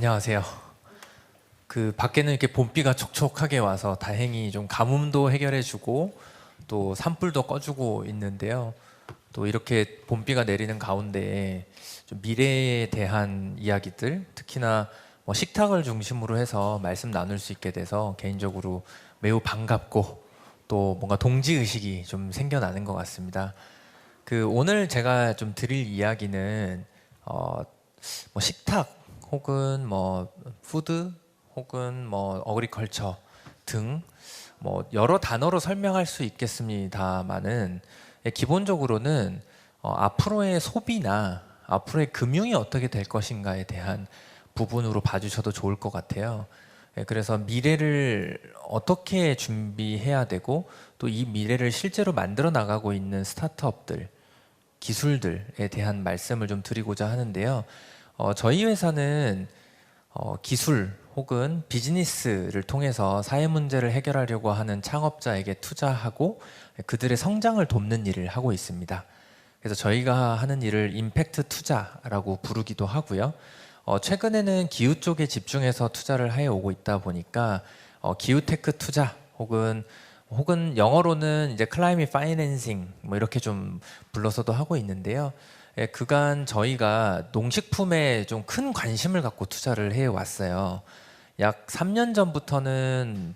안녕하세요. 밖에는 이렇게 봄비가 촉촉하게 와서 다행히 좀 가뭄도 해결해주고 또 산불도 꺼주고 있는데요. 또 이렇게 봄비가 내리는 가운데 좀 미래에 대한 이야기들, 특히나 뭐 식탁을 중심으로 해서 말씀 나눌 수 있게 돼서 개인적으로 매우 반갑고 또 뭔가 동지 의식이 좀 생겨나는 것 같습니다. 오늘 제가 좀 드릴 이야기는 어, 뭐 식탁 혹은 뭐 푸드 혹은 뭐 어그리컬처 등 뭐 여러 단어로 설명할 수 있겠습니다만은 기본적으로는 앞으로의 소비나 앞으로의 금융이 어떻게 될 것인가에 대한 부분으로 봐주셔도 좋을 것 같아요. 그래서 미래를 어떻게 준비해야 되고 또 이 미래를 실제로 만들어 나가고 있는 스타트업들 기술들에 대한 말씀을 좀 드리고자 하는데요. 저희 회사는 기술 혹은 비즈니스를 통해서 사회 문제를 해결하려고 하는 창업자에게 투자하고 그들의 성장을 돕는 일을 하고 있습니다. 그래서 저희가 하는 일을 임팩트 투자라고 부르기도 하고요. 최근에는 기후 쪽에 집중해서 투자를 해오고 있다 보니까 기후테크 투자 혹은 영어로는 이제 클라이밋 파이낸싱 뭐 이렇게 좀 불러서도 하고 있는데요. 그간 저희가 농식품에 좀 큰 관심을 갖고 투자를 해 왔어요. 약 3년 전부터는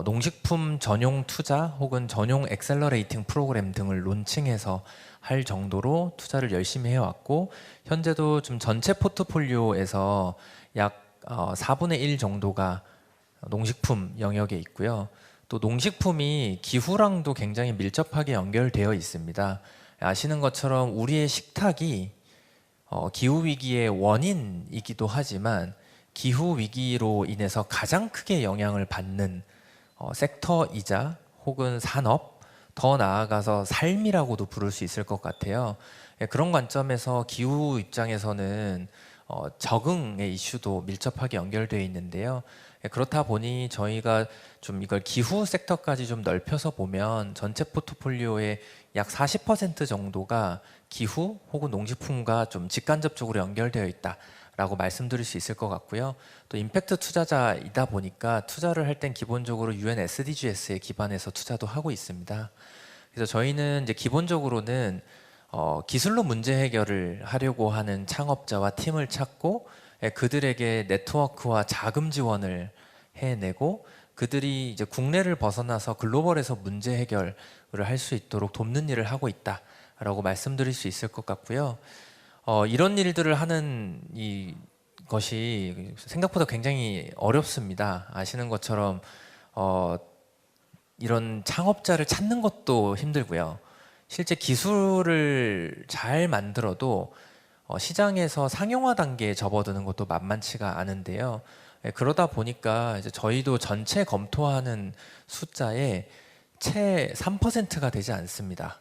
농식품 전용 투자 혹은 전용 엑셀러레이팅 프로그램 등을 론칭해서 할 정도로 투자를 열심히 해왔고 현재도 좀 전체 포트폴리오에서 약 4분의 1 정도가 농식품 영역에 있고요. 또 농식품이 기후랑도 굉장히 밀접하게 연결되어 있습니다. 아시는 것처럼 우리의 식탁이 기후 위기의 원인이기도 하지만 기후 위기로 인해서 가장 크게 영향을 받는 섹터이자 혹은 산업, 더 나아가서 삶이라고도 부를 수 있을 것 같아요. 그런 관점에서 기후 입장에서는 적응의 이슈도 밀접하게 연결되어 있는데요. 그렇다 보니 저희가 좀 이걸 기후 섹터까지 좀 넓혀서 보면 전체 포트폴리오의 약 40% 정도가 기후 혹은 농식품과 좀 직간접적으로 연결되어 있다라고 말씀드릴 수 있을 것 같고요. 또 임팩트 투자자이다 보니까 투자를 할 땐 기본적으로 UN SDGs에 기반해서 투자도 하고 있습니다. 그래서 저희는 이제 기본적으로는 기술로 문제 해결을 하려고 하는 창업자와 팀을 찾고 그들에게 네트워크와 자금 지원을 해내고 그들이 이제 국내를 벗어나서 글로벌에서 문제 해결을 할 수 있도록 돕는 일을 하고 있다라고 말씀드릴 수 있을 것 같고요. 이런 일들을 하는 것이 생각보다 굉장히 어렵습니다. 아시는 것처럼 이런 창업자를 찾는 것도 힘들고요. 실제 기술을 잘 만들어도 시장에서 상용화 단계에 접어드는 것도 만만치가 않은데요. 그러다 보니까 이제 저희도 전체 검토하는 숫자의 채 3%가 되지 않습니다.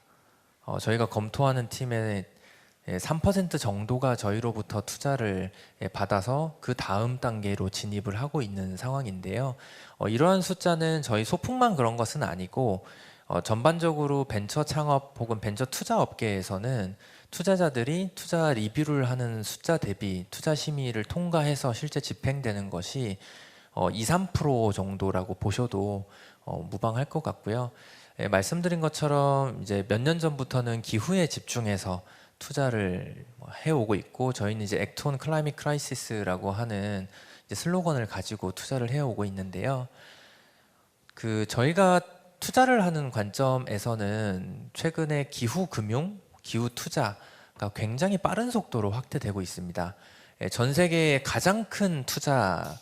저희가 검토하는 팀의 3% 정도가 저희로부터 투자를 받아서 그 다음 단계로 진입을 하고 있는 상황인데요. 이러한 숫자는 저희 소풍만 그런 것은 아니고 전반적으로 벤처 창업 혹은 벤처 투자 업계에서는 투자자들이 투자 리뷰를 하는 숫자 대비 투자 심의를 통과해서 실제 집행되는 것이 2, 3% 정도라고 보셔도 무방할 것 같고요. 말씀드린 것처럼 이제 몇 년 전부터는 기후에 집중해서 투자를 해오고 있고 저희는 이제 액톤 클라이밋 크라이시스라고 하는 이제 슬로건을 가지고 투자를 해오고 있는데요. 저희가 투자를 하는 관점에서는 최근에 기후 금융, 기후 투자가 굉장히 빠른 속도로 확대되고 있습니다. 전 세계의 가장 큰 투자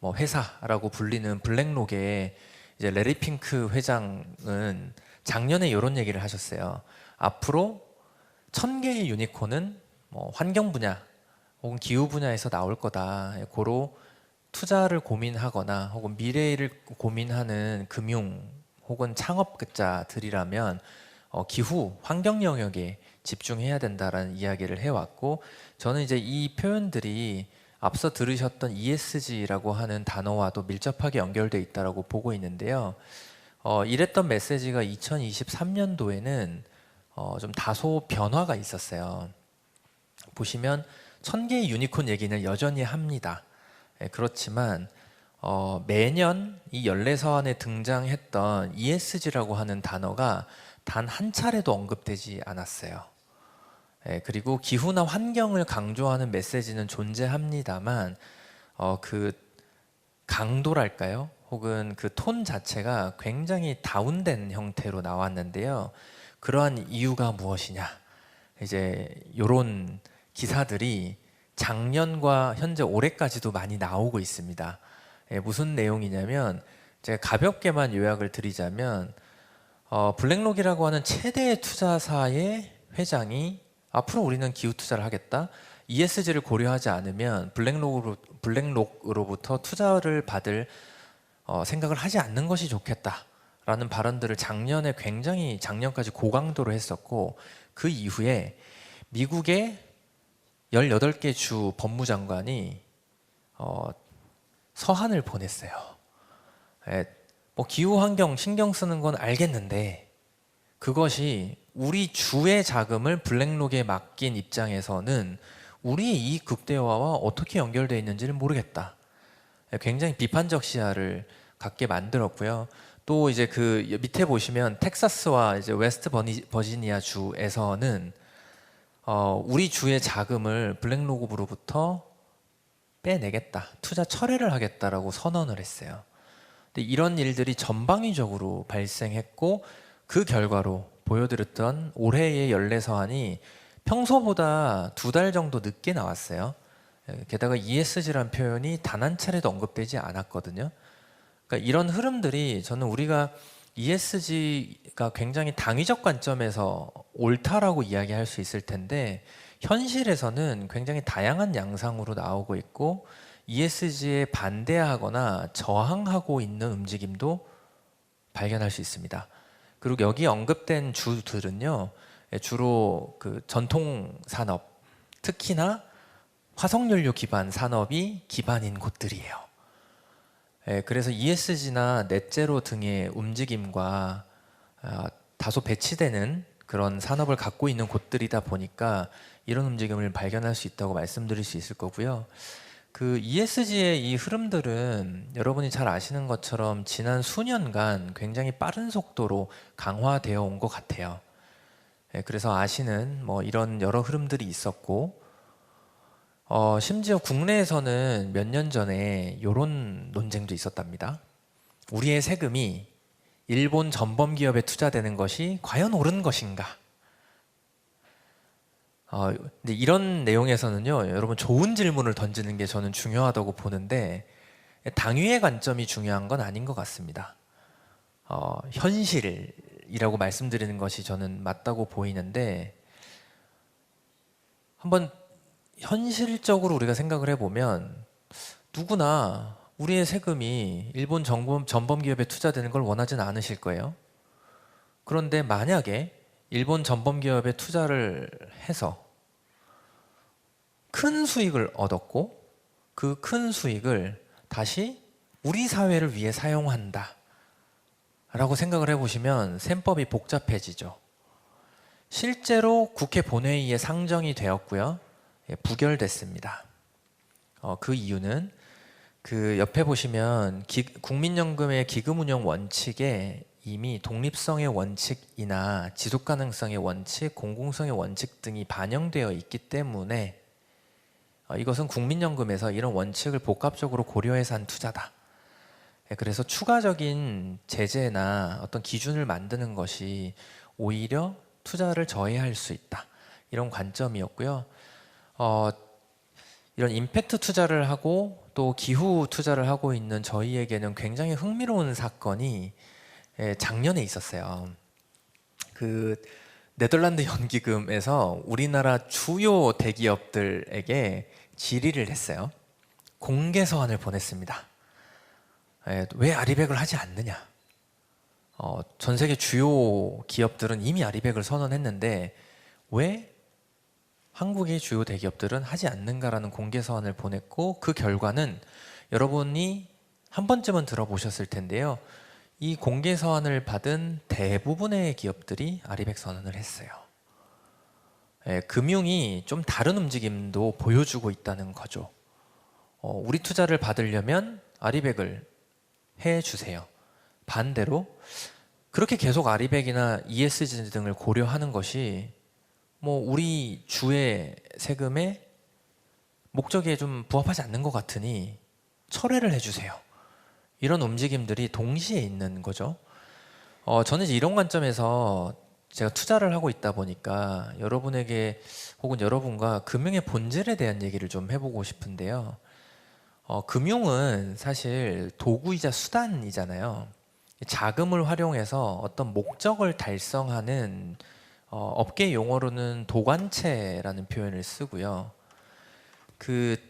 회사라고 불리는 블랙록의 이제 레리 핑크 회장은 작년에 이런 얘기를 하셨어요. 앞으로 1000개의 유니콘은 환경 분야 혹은 기후 분야에서 나올 거다. 고로 투자를 고민하거나 혹은 미래를 고민하는 금융 혹은 창업자들이라면 기후, 환경 영역에 집중해야 된다라는 이야기를 해왔고 저는 이제 이 표현들이 앞서 들으셨던 ESG라고 하는 단어와도 밀접하게 연결돼 있다라고 보고 있는데요. 이랬던 메시지가 2023년도에는 좀 다소 변화가 있었어요. 보시면 1000개의 유니콘 얘기는 여전히 합니다. 그렇지만 매년 이 연례서안에 등장했던 ESG라고 하는 단어가 단 한 차례도 언급되지 않았어요. 그리고 기후나 환경을 강조하는 메시지는 존재합니다만 그 강도랄까요? 혹은 그 톤 자체가 굉장히 다운된 형태로 나왔는데요. 그러한 이유가 무엇이냐? 이제 이런 기사들이 작년과 현재 올해까지도 많이 나오고 있습니다. 무슨 내용이냐면 제가 가볍게만 요약을 드리자면 블랙록이라고 하는 최대 투자사의 회장이 앞으로 우리는 기후 투자를 하겠다. ESG를 고려하지 않으면 블랙록으로부터 투자를 받을 생각을 하지 않는 것이 좋겠다라는 발언들을 작년까지 고강도로 했었고, 그 이후에 미국의 18개 주 법무장관이 서한을 보냈어요. 뭐 기후 환경 신경 쓰는 건 알겠는데 그것이 우리 주의 자금을 블랙록에 맡긴 입장에서는 우리의 이익 극대화와 어떻게 연결되어 있는지를 모르겠다. 굉장히 비판적 시야를 갖게 만들었고요. 또 이제 그 밑에 보시면 텍사스와 이제 웨스트 버지니아 주에서는 우리 주의 자금을 블랙록으로부터 빼내겠다, 투자 철회를 하겠다라고 선언을 했어요. 근데 이런 일들이 전방위적으로 발생했고, 그 결과로 보여드렸던 올해의 연례서안이 평소보다 2달 정도 늦게 나왔어요. 게다가 ESG란 표현이 단 한 차례도 언급되지 않았거든요. 그러니까 이런 흐름들이, 저는 우리가 ESG가 굉장히 당위적 관점에서 옳다라고 이야기할 수 있을 텐데, 현실에서는 굉장히 다양한 양상으로 나오고 있고, ESG에 반대하거나 저항하고 있는 움직임도 발견할 수 있습니다. 그리고 여기 언급된 주들은요, 주로 그 전통 산업, 특히나 화석연료 기반 산업이 기반인 곳들이에요. 그래서 ESG나 넷제로 등의 움직임과 다소 배치되는 그런 산업을 갖고 있는 곳들이다 보니까 이런 움직임을 발견할 수 있다고 말씀드릴 수 있을 거고요. 그 ESG의 이 흐름들은 여러분이 잘 아시는 것처럼 지난 수년간 굉장히 빠른 속도로 강화되어 온 것 같아요. 그래서 아시는 뭐 이런 여러 흐름들이 있었고, 심지어 국내에서는 몇 년 전에 이런 논쟁도 있었답니다. 우리의 세금이 일본 전범 기업에 투자되는 것이 과연 옳은 것인가? 근데 이런 내용에서는요, 여러분 좋은 질문을 던지는 게 저는 중요하다고 보는데, 당위의 관점이 중요한 건 아닌 것 같습니다. 현실이라고 말씀드리는 것이 저는 맞다고 보이는데, 한번 현실적으로 우리가 생각을 해보면 누구나 우리의 세금이 일본 전범 기업에 투자되는 걸 원하진 않으실 거예요. 그런데 만약에 일본 전범 기업에 투자를 해서 큰 수익을 얻었고, 그 큰 수익을 다시 우리 사회를 위해 사용한다 라고 생각을 해보시면 셈법이 복잡해지죠. 실제로 국회 본회의에 상정이 되었고요, 부결됐습니다. 그 이유는 그 옆에 보시면 국민연금의 기금운용 원칙에 이미 독립성의 원칙이나 지속가능성의 원칙, 공공성의 원칙 등이 반영되어 있기 때문에 이것은 국민연금에서 이런 원칙을 복합적으로 고려해서 한 투자다. 그래서 추가적인 제재나 어떤 기준을 만드는 것이 오히려 투자를 저해할 수 있다, 이런 관점이었고요. 이런 임팩트 투자를 하고 또 기후 투자를 하고 있는 저희에게는 굉장히 흥미로운 사건이 작년에 있었어요. 그 네덜란드 연기금에서 우리나라 주요 대기업들에게 질의를 했어요. 공개 서한을 보냈습니다. 왜 아리백을 하지 않느냐? 전 세계 주요 기업들은 이미 아리백을 선언했는데 왜 한국의 주요 대기업들은 하지 않는가라는 공개 서한을 보냈고, 그 결과는 여러분이 한 번쯤은 들어보셨을 텐데요. 이 공개 서한을 받은 대부분의 기업들이 아리백 선언을 했어요. 금융이 좀 다른 움직임도 보여주고 있다는 거죠. 우리 투자를 받으려면 아리백을 해주세요. 반대로 그렇게 계속 아리백이나 ESG 등을 고려하는 것이 우리 주의 세금의 목적에 좀 부합하지 않는 것 같으니 철회를 해주세요. 이런 움직임들이 동시에 있는 거죠. 저는 이제 이런 관점에서 제가 투자를 하고 있다 보니까 여러분에게 혹은 여러분과 금융의 본질에 대한 얘기를 좀 해보고 싶은데요. 금융은 사실 도구이자 수단이잖아요. 자금을 활용해서 어떤 목적을 달성하는 업계 용어로는 도관체라는 표현을 쓰고요.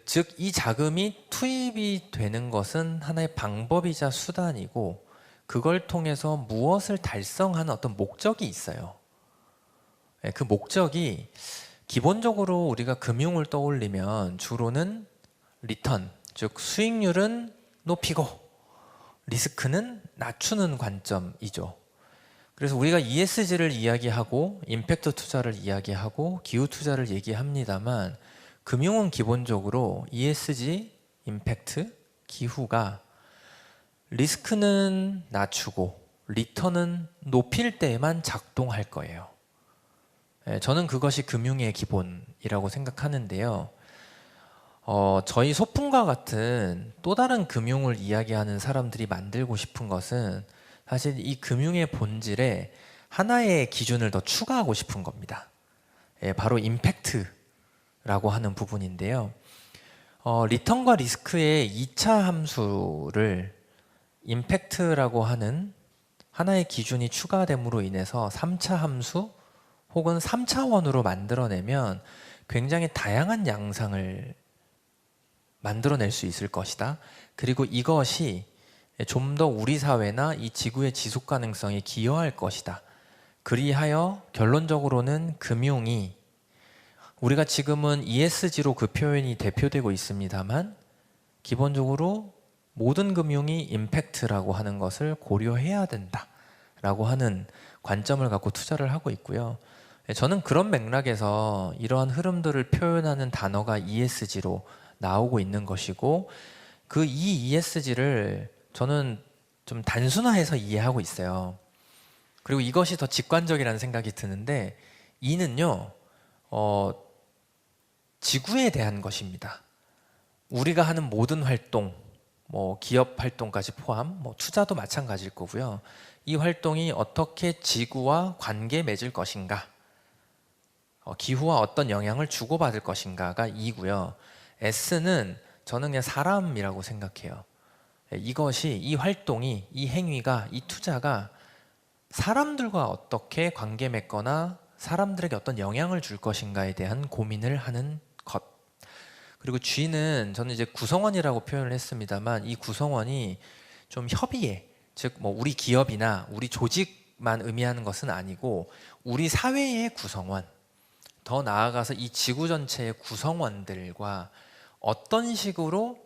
즉 이 자금이 투입이 되는 것은 하나의 방법이자 수단이고 그걸 통해서 무엇을 달성하는 어떤 목적이 있어요. 그 목적이 기본적으로 우리가 금융을 떠올리면 주로는 리턴, 즉 수익률은 높이고 리스크는 낮추는 관점이죠. 그래서 우리가 ESG를 이야기하고 임팩트 투자를 이야기하고 기후 투자를 얘기합니다만 금융은 기본적으로 ESG, 임팩트, 기후가 리스크는 낮추고 리턴은 높일 때에만 작동할 거예요. 저는 그것이 금융의 기본이라고 생각하는데요. 저희 소풍과 같은 또 다른 금융을 이야기하는 사람들이 만들고 싶은 것은 사실 이 금융의 본질에 하나의 기준을 더 추가하고 싶은 겁니다. 바로 임팩트라고 하는 부분인데요. 리턴과 리스크의 2차 함수를 임팩트라고 하는 하나의 기준이 추가됨으로 인해서 3차 함수 혹은 3차원으로 만들어내면 굉장히 다양한 양상을 만들어낼 수 있을 것이다. 그리고 이것이 좀 더 우리 사회나 이 지구의 지속 가능성에 기여할 것이다. 그리하여 결론적으로는 금융이 우리가 지금은 ESG로 그 표현이 대표되고 있습니다만 기본적으로 모든 금융이 임팩트라고 하는 것을 고려해야 된다라고 하는 관점을 갖고 투자를 하고 있고요. 저는 그런 맥락에서 이러한 흐름들을 표현하는 단어가 ESG로 나오고 있는 것이고 그 이 ESG를 저는 좀 단순화해서 이해하고 있어요. 그리고 이것이 더 직관적이라는 생각이 드는데 이는요 지구에 대한 것입니다. 우리가 하는 모든 활동, 기업 활동까지 포함, 투자도 마찬가지일 거고요. 이 활동이 어떻게 지구와 관계 맺을 것인가, 기후와 어떤 영향을 주고받을 것인가가 이고요. S는 저는 그냥 사람이라고 생각해요. 이것이 이 활동이 이 행위가 이 투자가 사람들과 어떻게 관계 맺거나 사람들에게 어떤 영향을 줄 것인가에 대한 고민을 하는 것. 그리고 G는 저는 이제 구성원이라고 표현을 했습니다만 이 구성원이 좀 협의에 즉 우리 기업이나 우리 조직만 의미하는 것은 아니고 우리 사회의 구성원 더 나아가서 이 지구 전체의 구성원들과 어떤 식으로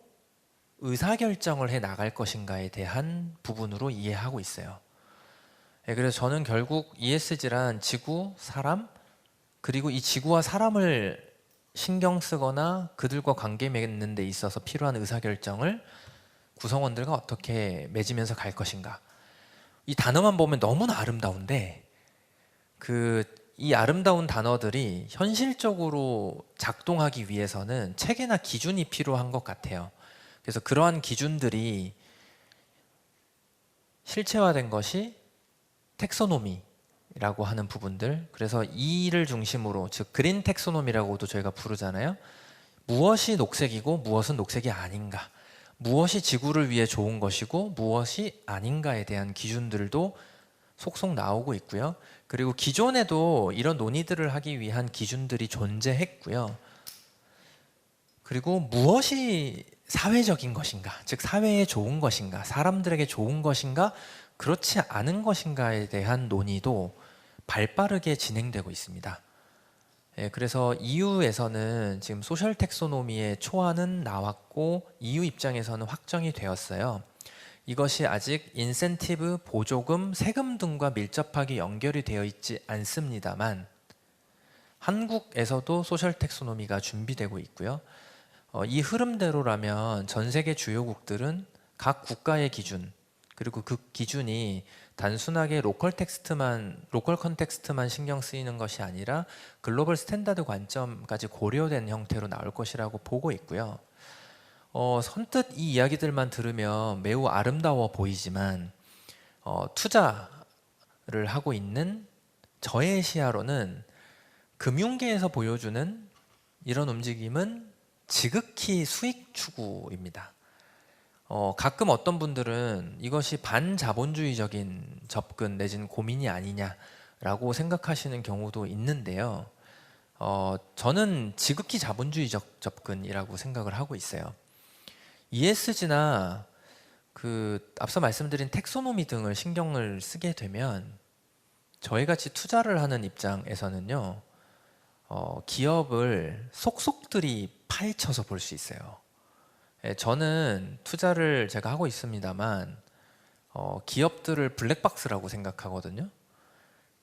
의사결정을 해 나갈 것인가에 대한 부분으로 이해하고 있어요. 그래서 저는 결국 ESG란 지구, 사람, 그리고 이 지구와 사람을 신경 쓰거나 그들과 관계 맺는 데 있어서 필요한 의사결정을 구성원들과 어떻게 맺으면서 갈 것인가. 이 단어만 보면 너무나 아름다운데 이 아름다운 단어들이 현실적으로 작동하기 위해서는 체계나 기준이 필요한 것 같아요. 그래서 그러한 기준들이 실체화된 것이 텍소노미라고 하는 부분들, 그래서 이를 중심으로 즉 그린 텍소노미라고도 저희가 부르잖아요. 무엇이 녹색이고 무엇은 녹색이 아닌가, 무엇이 지구를 위해 좋은 것이고 무엇이 아닌가에 대한 기준들도 속속 나오고 있고요. 그리고 기존에도 이런 논의들을 하기 위한 기준들이 존재했고요. 그리고 무엇이 사회적인 것인가, 즉 사회에 좋은 것인가, 사람들에게 좋은 것인가, 그렇지 않은 것인가에 대한 논의도 발빠르게 진행되고 있습니다. 그래서 EU에서는 지금 소셜 텍소노미의 초안은 나왔고 EU 입장에서는 확정이 되었어요. 이것이 아직 인센티브, 보조금, 세금 등과 밀접하게 연결이 되어 있지 않습니다만 한국에서도 소셜 텍소노미가 준비되고 있고요. 이 흐름대로라면 전 세계 주요국들은 각 국가의 기준, 그리고 그 기준이 단순하게 로컬 컨텍스트만 신경 쓰이는 것이 아니라 글로벌 스탠다드 관점까지 고려된 형태로 나올 것이라고 보고 있고요. 선뜻 이 이야기들만 들으면 매우 아름다워 보이지만 투자를 하고 있는 저의 시야로는 금융계에서 보여주는 이런 움직임은 지극히 수익 추구입니다. 가끔 어떤 분들은 이것이 반자본주의적인 접근 내지는 고민이 아니냐라고 생각하시는 경우도 있는데요. 저는 지극히 자본주의적 접근이라고 생각을 하고 있어요. ESG나 앞서 말씀드린 텍소노미 등을 신경을 쓰게 되면 저희 같이 투자를 하는 입장에서는요, 기업을 속속들이 파헤쳐서 볼 수 있어요. 저는 투자를 제가 하고 있습니다만 기업들을 블랙박스라고 생각하거든요.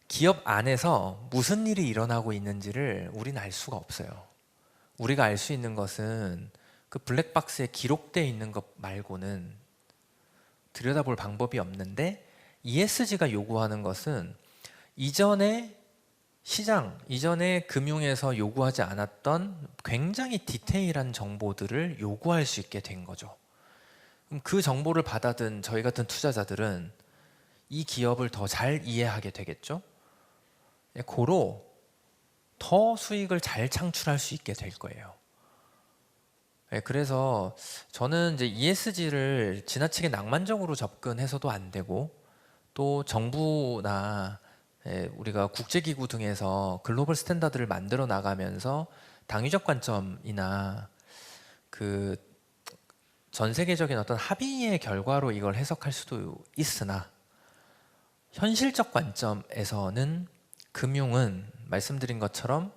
기업 안에서 무슨 일이 일어나고 있는지를 우리는 알 수가 없어요. 우리가 알 수 있는 것은 그 블랙박스에 기록되어 있는 것 말고는 들여다볼 방법이 없는데, ESG가 요구하는 것은 이전에 금융에서 요구하지 않았던 굉장히 디테일한 정보들을 요구할 수 있게 된 거죠. 그럼 그 정보를 받아든 저희 같은 투자자들은 이 기업을 더 잘 이해하게 되겠죠. 고로 더 수익을 잘 창출할 수 있게 될 거예요. 그래서 저는 이제 ESG를 지나치게 낭만적으로 접근해서도 안 되고, 또 정부나 우리가 국제기구 등에서 글로벌 스탠다드를 만들어 나가면서 당위적 관점이나 전 세계적인 어떤 합의의 결과로 이걸 해석할 수도 있으나, 현실적 관점에서는 금융은 말씀드린 것처럼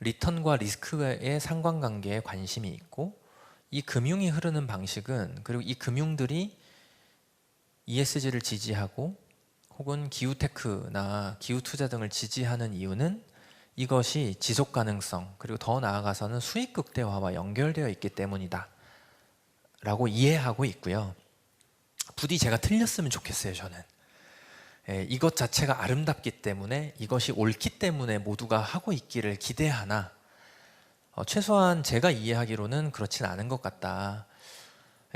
리턴과 리스크의 상관관계에 관심이 있고, 이 금융이 흐르는 방식은, 그리고 이 금융들이 ESG를 지지하고 혹은 기후테크나 기후투자 등을 지지하는 이유는 이것이 지속가능성, 그리고 더 나아가서는 수익 극대화와 연결되어 있기 때문이다 라고 이해하고 있고요. 부디 제가 틀렸으면 좋겠어요. 저는 이것 자체가 아름답기 때문에, 이것이 옳기 때문에 모두가 하고 있기를 기대하나 최소한 제가 이해하기로는 그렇진 않은 것 같다.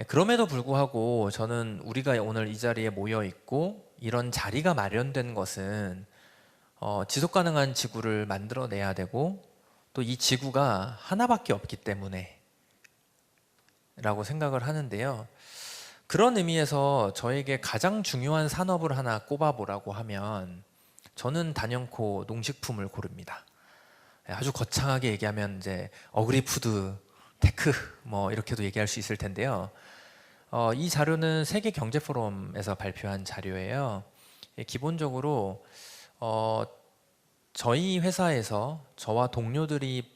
그럼에도 불구하고 저는 우리가 오늘 이 자리에 모여 있고 이런 자리가 마련된 것은 지속 가능한 지구를 만들어내야 되고, 또 이 지구가 하나밖에 없기 때문에 라고 생각을 하는데요. 그런 의미에서 저에게 가장 중요한 산업을 하나 꼽아보라고 하면 저는 단연코 농식품을 고릅니다. 아주 거창하게 얘기하면 이제 어그리푸드, 테크 뭐 이렇게도 얘기할 수 있을 텐데요. 이 자료는 세계경제포럼에서 발표한 자료예요. 기본적으로 저희 회사에서 저와 동료들이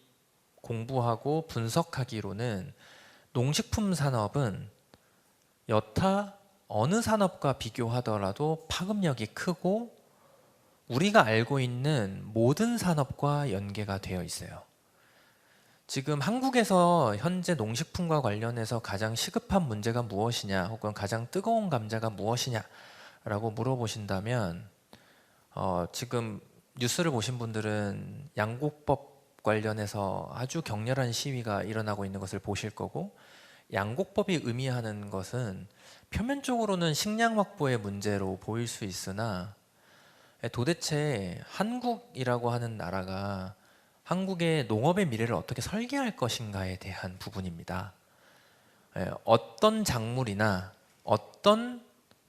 공부하고 분석하기로는 농식품 산업은 여타 어느 산업과 비교하더라도 파급력이 크고 우리가 알고 있는 모든 산업과 연계가 되어 있어요. 지금 한국에서 현재 농식품과 관련해서 가장 시급한 문제가 무엇이냐, 혹은 가장 뜨거운 감자가 무엇이냐라고 물어보신다면 지금 뉴스를 보신 분들은 양곡법 관련해서 아주 격렬한 시위가 일어나고 있는 것을 보실 거고, 양곡법이 의미하는 것은 표면적으로는 식량 확보의 문제로 보일 수 있으나 도대체 한국이라고 하는 나라가 한국의 농업의 미래를 어떻게 설계할 것인가에 대한 부분입니다. 어떤 작물이나 어떤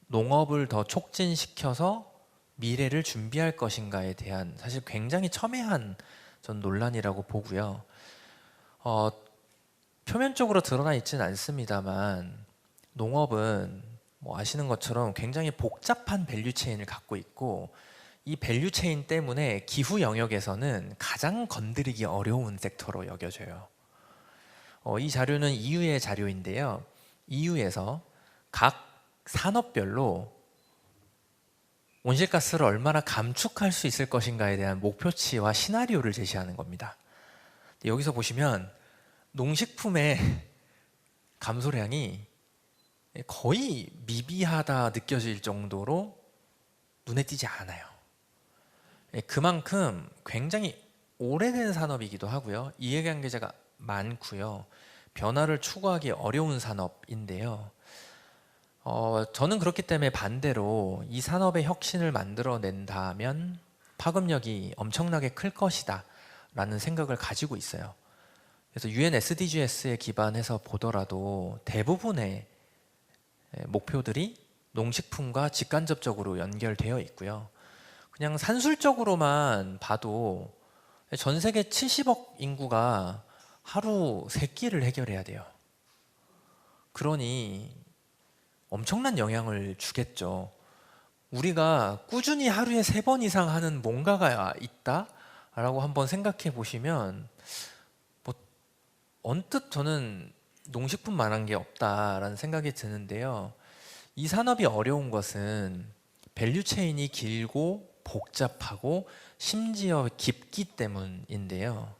농업을 더 촉진시켜서 미래를 준비할 것인가에 대한 사실 굉장히 첨예한 전 논란이라고 보고요. 표면적으로 드러나 있지는 않습니다만 농업은 뭐 아시는 것처럼 굉장히 복잡한 밸류체인을 갖고 있고, 이 밸류체인 때문에 기후 영역에서는 가장 건드리기 어려운 섹터로 여겨져요. 이 자료는 EU의 자료인데요. EU에서 각 산업별로 온실가스를 얼마나 감축할 수 있을 것인가에 대한 목표치와 시나리오를 제시하는 겁니다. 여기서 보시면 농식품의 감소량이 거의 미비하다 느껴질 정도로 눈에 띄지 않아요. 그만큼 굉장히 오래된 산업이기도 하고요. 이해관계자가 많고요. 변화를 추구하기 어려운 산업인데요. 저는 그렇기 때문에 반대로 이 산업의 혁신을 만들어낸다면 파급력이 엄청나게 클 것이다 라는 생각을 가지고 있어요. 그래서 UN SDGs에 기반해서 보더라도 대부분의 목표들이 농식품과 직간접적으로 연결되어 있고요. 그냥 산술적으로만 봐도 전 세계 70억 인구가 하루 3끼를 해결해야 돼요. 그러니 엄청난 영향을 주겠죠. 우리가 꾸준히 하루에 3번 이상 하는 뭔가가 있다라고 한번 생각해 보시면 뭐 언뜻 저는 농식품만한 게 없다라는 생각이 드는데요. 이 산업이 어려운 것은 밸류체인이 길고 복잡하고 심지어 깊기 때문인데요.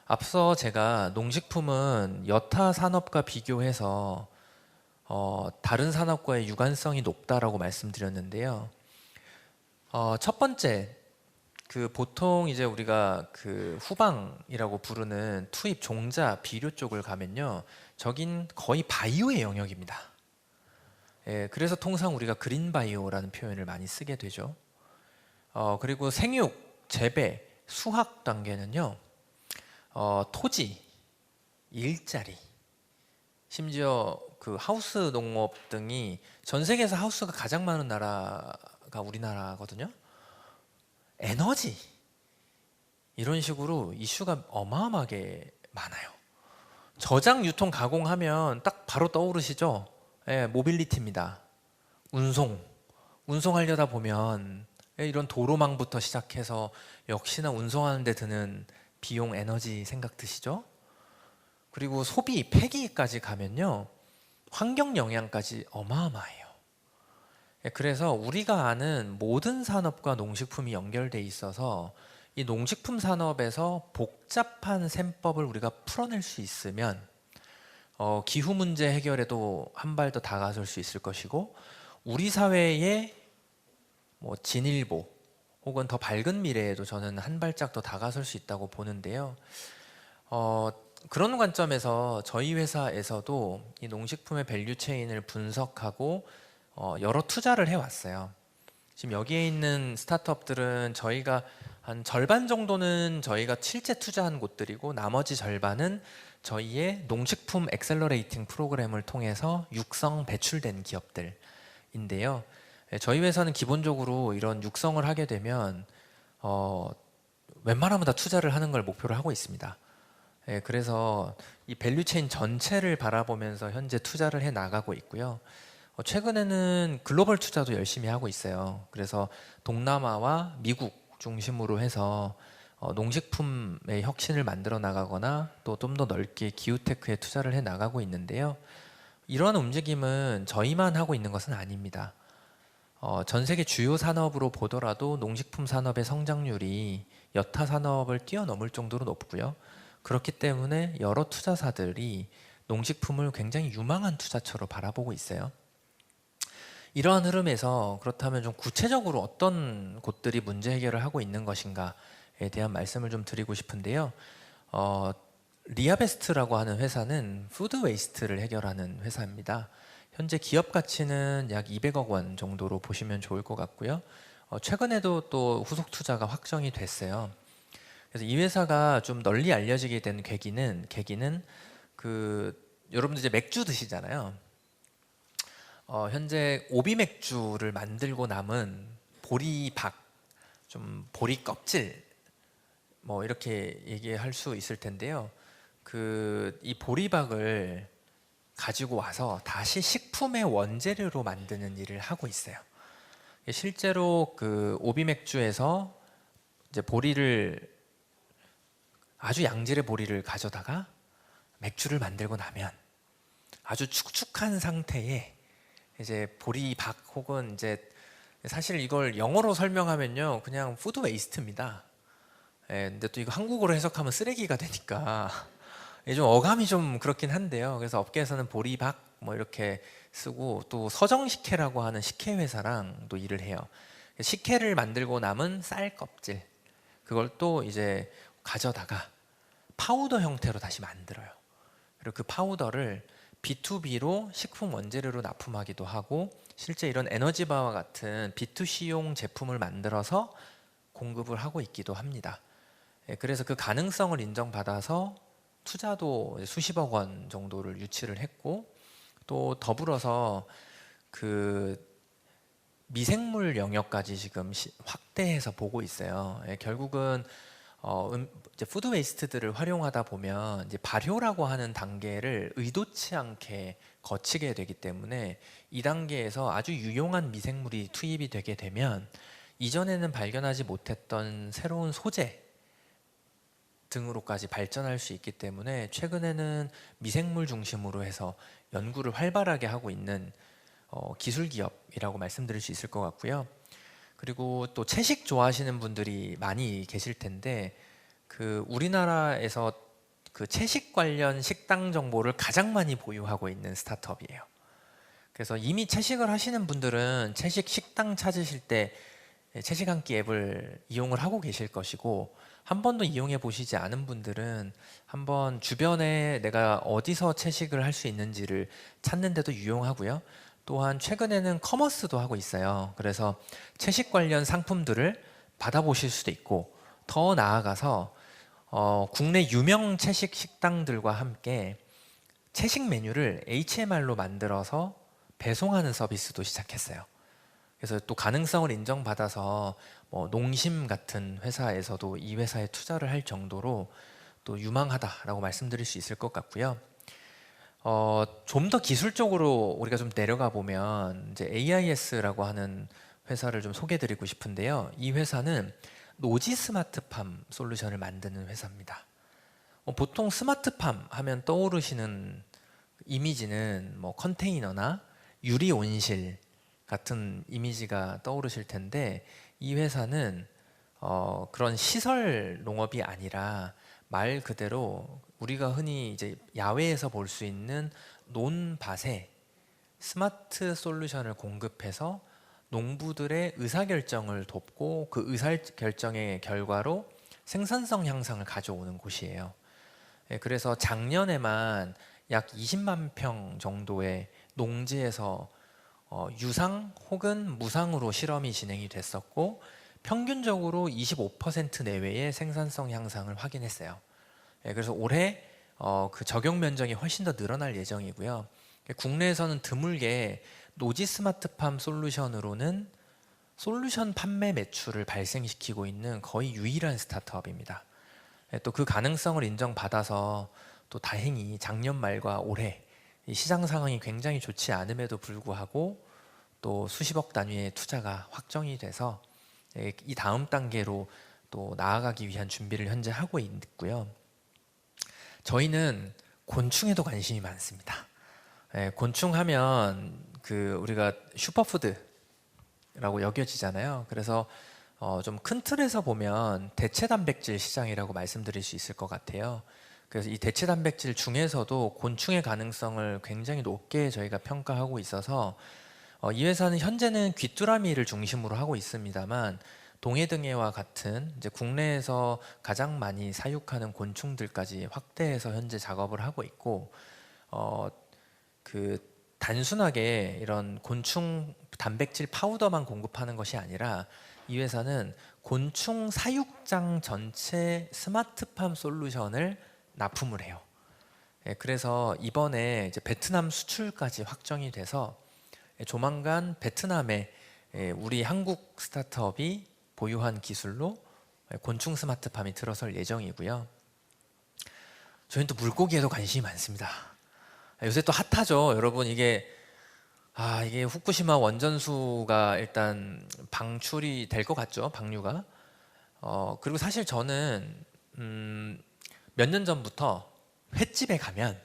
앞서 제가 농식품은 여타 산업과 비교해서 다른 산업과의 유관성이 높다라고 말씀드렸는데요. 첫 번째, 보통 이제 우리가 후방이라고 부르는 투입 종자 비료 쪽을 가면요, 저긴 거의 바이오의 영역입니다. 그래서 통상 우리가 그린 바이오라는 표현을 많이 쓰게 되죠. 그리고 생육, 재배, 수확 단계는요, 토지, 일자리, 심지어 하우스 농업 등이 전 세계에서 하우스가 가장 많은 나라가 우리나라거든요. 에너지, 이런 식으로 이슈가 어마어마하게 많아요. 저장, 유통, 가공하면 딱 바로 떠오르시죠? 모빌리티입니다. 운송하려다 보면 이런 도로망부터 시작해서 역시나 운송하는 데 드는 비용, 에너지 생각 드시죠? 그리고 소비, 폐기까지 가면요, 환경 영향까지 어마어마해요. 그래서 우리가 아는 모든 산업과 농식품이 연결돼 있어서 이 농식품 산업에서 복잡한 셈법을 우리가 풀어낼 수 있으면 기후 문제 해결에도 한 발 더 다가설 수 있을 것이고, 우리 사회의 진일보 혹은 더 밝은 미래에도 저는 한 발짝 더 다가설 수 있다고 보는데요. 그런 관점에서 저희 회사에서도 이 농식품의 밸류체인을 분석하고 여러 투자를 해왔어요. 지금 여기에 있는 스타트업들은 저희가 한 절반 정도는 저희가 실제 투자한 곳들이고, 나머지 절반은 저희의 농식품 엑셀러레이팅 프로그램을 통해서 육성 배출된 기업들인데요. 저희 회사는 기본적으로 이런 육성을 하게 되면 웬만하면 다 투자를 하는 걸 목표로 하고 있습니다. 그래서 이 밸류체인 전체를 바라보면서 현재 투자를 해 나가고 있고요. 최근에는 글로벌 투자도 열심히 하고 있어요. 그래서 동남아와 미국 중심으로 해서 농식품의 혁신을 만들어 나가거나 또 좀 더 넓게 기후테크에 투자를 해 나가고 있는데요. 이러한 움직임은 저희만 하고 있는 것은 아닙니다. 전 세계 주요 산업으로 보더라도 농식품 산업의 성장률이 여타 산업을 뛰어넘을 정도로 높고요. 그렇기 때문에 여러 투자사들이 농식품을 굉장히 유망한 투자처로 바라보고 있어요. 이러한 흐름에서 그렇다면 좀 구체적으로 어떤 곳들이 문제 해결을 하고 있는 것인가에 대한 말씀을 좀 드리고 싶은데요. 리아베스트라고 하는 회사는 푸드 웨이스트를 해결하는 회사입니다. 현재 기업 가치는 약 200억 원 정도로 보시면 좋을 것 같고요. 최근에도 또 후속 투자가 확정이 됐어요. 그래서 이 회사가 좀 널리 알려지게 된 계기는 여러분들 이제 맥주 드시잖아요. 현재 오비 맥주를 만들고 남은 보리박, 좀 보리 껍질, 이렇게 얘기할 수 있을 텐데요. 이 보리박을 가지고 와서 다시 식품의 원재료로 만드는 일을 하고 있어요. 실제로 오비 맥주에서 이제 아주 양질의 보리를 가져다가 맥주를 만들고 나면 아주 축축한 상태에 이제 보리박 혹은 이제 사실 이걸 영어로 설명하면요, 그냥 푸드 웨이스트입니다. 근데 또 이거 한국어로 해석하면 쓰레기가 되니까 이게 좀 어감이 좀 그렇긴 한데요. 그래서 업계에서는 보리박 뭐 이렇게 쓰고, 또 서정식혜라고 하는 식혜 회사랑 또 일을 해요. 식혜를 만들고 남은 쌀 껍질, 그걸 또 이제 가져다가 파우더 형태로 다시 만들어요. 그리고 그 파우더를 B2B로 식품 원재료로 납품하기도 하고, 실제 이런 에너지바와 같은 B2C용 제품을 만들어서 공급을 하고 있기도 합니다. 그래서 그 가능성을 인정받아서 투자도 수십억 원 정도를 유치를 했고, 또 더불어서 그 미생물 영역까지 지금 확대해서 보고 있어요. 결국은 이제 푸드 웨이스트들을 활용하다 보면 이제 발효라고 하는 단계를 의도치 않게 거치게 되기 때문에, 이 단계에서 아주 유용한 미생물이 투입이 되게 되면 이전에는 발견하지 못했던 새로운 소재 등으로까지 발전할 수 있기 때문에, 최근에는 미생물 중심으로 해서 연구를 활발하게 하고 있는 기술 기업이라고 말씀드릴 수 있을 것 같고요. 그리고 또 채식 좋아하시는 분들이 많이 계실 텐데, 그 우리나라에서 그 채식 관련 식당 정보를 가장 많이 보유하고 있는 스타트업이에요. 그래서 이미 채식을 하시는 분들은 채식 식당 찾으실 때 채식 한 끼 앱을 이용을 하고 계실 것이고, 한 번도 이용해 보시지 않은 분들은 한번 주변에 내가 어디서 채식을 할 수 있는지를 찾는 데도 유용하고요. 또한 최근에는 커머스도 하고 있어요. 그래서 채식 관련 상품들을 받아보실 수도 있고, 더 나아가서 국내 유명 채식 식당들과 함께 채식 메뉴를 HMR로 만들어서 배송하는 서비스도 시작했어요. 그래서 또 가능성을 인정받아서 뭐 농심 같은 회사에서도 이 회사에 투자를 할 정도로 또 유망하다라고 말씀드릴 수 있을 것 같고요. 좀 더 기술적으로 우리가 좀 내려가 보면 이제 AIS라고 하는 회사를 좀 소개드리고 싶은데요. 이 회사는 노지 스마트팜 솔루션을 만드는 회사입니다. 보통 스마트팜 하면 떠오르시는 이미지는 뭐 컨테이너나 유리 온실 같은 이미지가 떠오르실 텐데, 이 회사는 그런 시설 농업이 아니라 말 그대로 우리가 흔히 이제 야외에서 볼 수 있는 논밭에 스마트 솔루션을 공급해서 농부들의 의사결정을 돕고, 그 의사결정의 결과로 생산성 향상을 가져오는 곳이에요. 그래서 작년에만 약 20만 평 정도의 농지에서 유상 혹은 무상으로 실험이 진행이 됐었고, 평균적으로 25% 내외의 생산성 향상을 확인했어요. 그래서 올해 그 적용 면적이 훨씬 더 늘어날 예정이고요. 국내에서는 드물게 노지 스마트팜 솔루션으로는 솔루션 판매 매출을 발생시키고 있는 거의 유일한 스타트업입니다. 또 그 가능성을 인정받아서 또 다행히 작년 말과 올해 이 시장 상황이 굉장히 좋지 않음에도 불구하고 또 수십억 단위의 투자가 확정이 돼서 이 다음 단계로 또 나아가기 위한 준비를 현재 하고 있고요. 저희는 곤충에도 관심이 많습니다. 곤충 하면 그 우리가 슈퍼푸드라고 여겨지잖아요. 그래서 좀 큰 틀에서 보면 대체 단백질 시장이라고 말씀드릴 수 있을 것 같아요. 그래서 이 대체 단백질 중에서도 곤충의 가능성을 굉장히 높게 저희가 평가하고 있어서, 이 회사는 현재는 귀뚜라미를 중심으로 하고 있습니다만, 동해등해와 같은 이제 국내에서 가장 많이 사육하는 곤충들까지 확대해서 현재 작업을 하고 있고, 그 단순하게 이런 곤충 단백질 파우더만 공급하는 것이 아니라, 이 회사는 곤충 사육장 전체 스마트팜 솔루션을 납품을 해요. 그래서 이번에 이제 베트남 수출까지 확정이 돼서 조만간 베트남에 우리 한국 스타트업이 보유한 기술로 곤충 스마트팜이 들어설 예정이고요. 저희는 또 물고기에도 관심이 많습니다. 요새 또 핫하죠, 여러분. 이게 후쿠시마 원전수가 일단 방출이 될 것 같죠, 방류가. 그리고 사실 저는 몇 년 전부터 횟집에 가면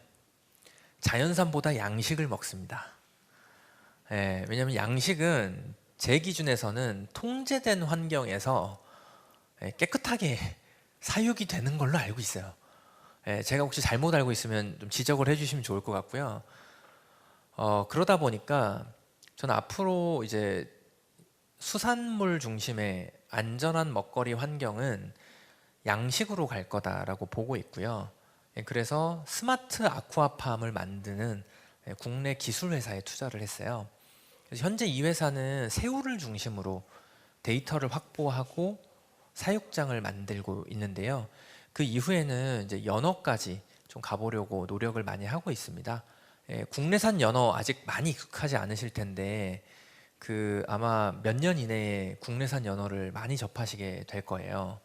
자연산보다 양식을 먹습니다. 왜냐하면 양식은 제 기준에서는 통제된 환경에서 깨끗하게 사육이 되는 걸로 알고 있어요. 제가 혹시 잘못 알고 있으면 좀 지적을 해주시면 좋을 것 같고요. 그러다 보니까 저는 앞으로 이제 수산물 중심의 안전한 먹거리 환경은 양식으로 갈 거다라고 보고 있고요. 그래서 스마트 아쿠아팜을 만드는 국내 기술 회사에 투자를 했어요. 그래서 현재 이 회사는 새우를 중심으로 데이터를 확보하고 사육장을 만들고 있는데요. 그 이후에는 이제 연어까지 좀 가보려고 노력을 많이 하고 있습니다. 국내산 연어 아직 많이 익숙하지 않으실 텐데 아마 몇 년 이내에 국내산 연어를 많이 접하시게 될 거예요.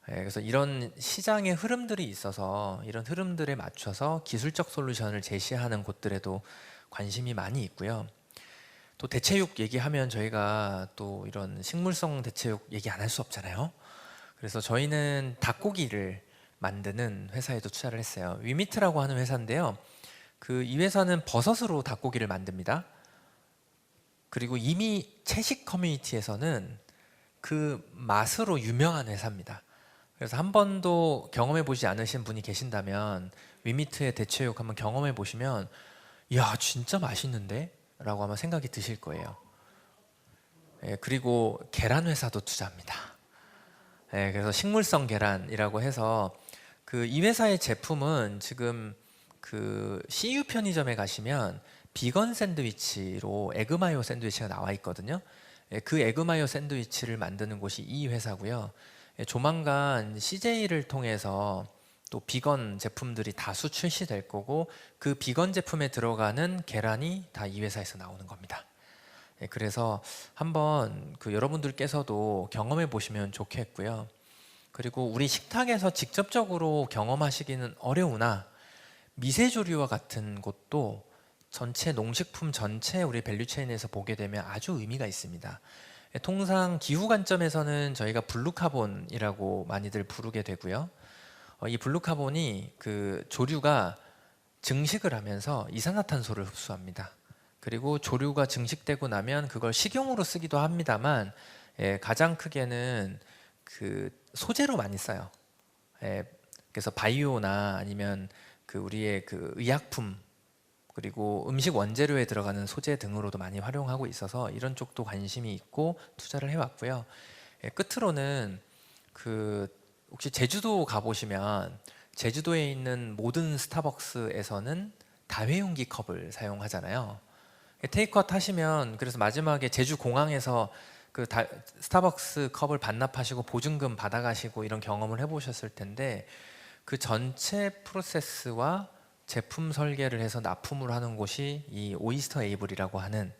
그래서 이런 시장의 흐름들이 있어서 이런 흐름들에 맞춰서 기술적 솔루션을 제시하는 곳들에도 관심이 많이 있고요. 또 대체육 얘기하면 저희가 또 이런 식물성 대체육 얘기 안 할 수 없잖아요. 그래서 저희는 닭고기를 만드는 회사에도 투자를 했어요. 위미트라고 하는 회사인데요. 이 회사는 버섯으로 닭고기를 만듭니다. 그리고 이미 채식 커뮤니티에서는 그 맛으로 유명한 회사입니다. 그래서 한 번도 경험해 보지 않으신 분이 계신다면 위미트의 대체육 한번 경험해 보시면 야 진짜 맛있는데? 라고 아마 생각이 드실 거예요. 그리고 계란 회사도 투자합니다. 그래서 식물성 계란이라고 해서 이 회사의 제품은 지금 CU 편의점에 가시면 비건 샌드위치로 에그마요 샌드위치가 나와 있거든요. 그 에그마요 샌드위치를 만드는 곳이 이 회사고요. 조만간 CJ를 통해서 또 비건 제품들이 다수 출시될 거고 그 비건 제품에 들어가는 계란이 다 이 회사에서 나오는 겁니다. 그래서 한번 여러분들께서도 경험해 보시면 좋겠고요. 그리고 우리 식탁에서 직접적으로 경험하시기는 어려우나 미세조리와 같은 곳도 전체 농식품 전체 우리 밸류체인에서 보게 되면 아주 의미가 있습니다. 통상 기후 관점에서는 저희가 블루카본이라고 많이들 부르게 되고요. 이 블루카본이 조류가 증식을 하면서 이산화탄소를 흡수합니다. 그리고 조류가 증식되고 나면 그걸 식용으로 쓰기도 합니다만 가장 크게는 소재로 많이 써요. 그래서 바이오나 아니면 우리의 의약품 그리고 음식 원재료에 들어가는 소재 등으로도 많이 활용하고 있어서 이런 쪽도 관심이 있고 투자를 해왔고요. 끝으로는 혹시 제주도 가보시면 제주도에 있는 모든 스타벅스에서는 다회용기 컵을 사용하잖아요. 테이크아웃 하시면 그래서 마지막에 제주 공항에서 스타벅스 컵을 반납하시고 보증금 받아가시고 이런 경험을 해보셨을 텐데 그 전체 프로세스와 제품 설계를 해서 납품을 하는 곳이 이 오이스터 에이블이라고 하는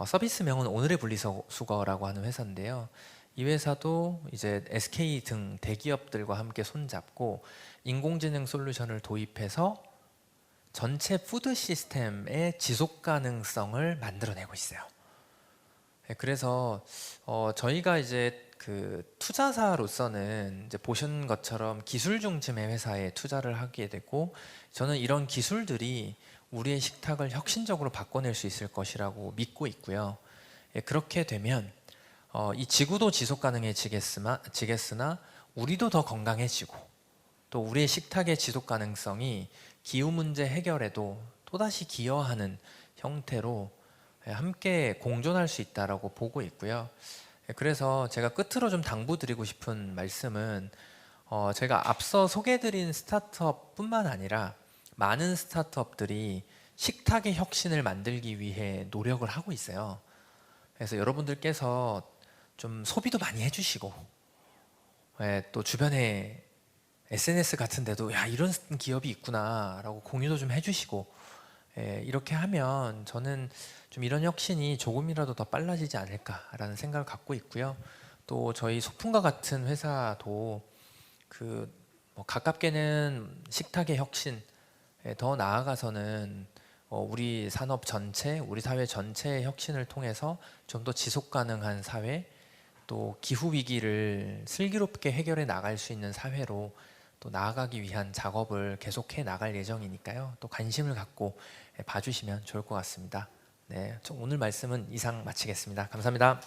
서비스명은 오늘의 분리수거라고 하는 회사인데요. 이 회사도 이제 SK 등 대기업들과 함께 손잡고 인공지능 솔루션을 도입해서 전체 푸드 시스템의 지속 가능성을 만들어내고 있어요. 그래서 저희가 이제 투자사로서는 이제 보신 것처럼 기술 중심의 회사에 투자를 하게 되고 저는 이런 기술들이 우리의 식탁을 혁신적으로 바꿔낼 수 있을 것이라고 믿고 있고요. 그렇게 되면 이 지구도 지속 가능해지겠으나 우리도 더 건강해지고 또 우리의 식탁의 지속 가능성이 기후 문제 해결에도 또다시 기여하는 형태로 함께 공존할 수 있다라고 보고 있고요. 그래서 제가 끝으로 좀 당부드리고 싶은 말씀은 제가 앞서 소개해드린 스타트업뿐만 아니라 많은 스타트업들이 식탁의 혁신을 만들기 위해 노력을 하고 있어요. 그래서 여러분들께서 좀 소비도 많이 해주시고 또 주변에 SNS 같은 데도 야 이런 기업이 있구나 라고 공유도 좀 해주시고 이렇게 하면 저는 좀 이런 혁신이 조금이라도 더 빨라지지 않을까라는 생각을 갖고 있고요. 또 저희 소품과 같은 회사도 가깝게는 식탁의 혁신, 더 나아가서는 우리 산업 전체, 우리 사회 전체의 혁신을 통해서 좀 더 지속 가능한 사회, 또 기후 위기를 슬기롭게 해결해 나갈 수 있는 사회로 또 나아가기 위한 작업을 계속해 나갈 예정이니까요. 또 관심을 갖고 봐주시면 좋을 것 같습니다. 네, 오늘 말씀은 이상 마치겠습니다. 감사합니다.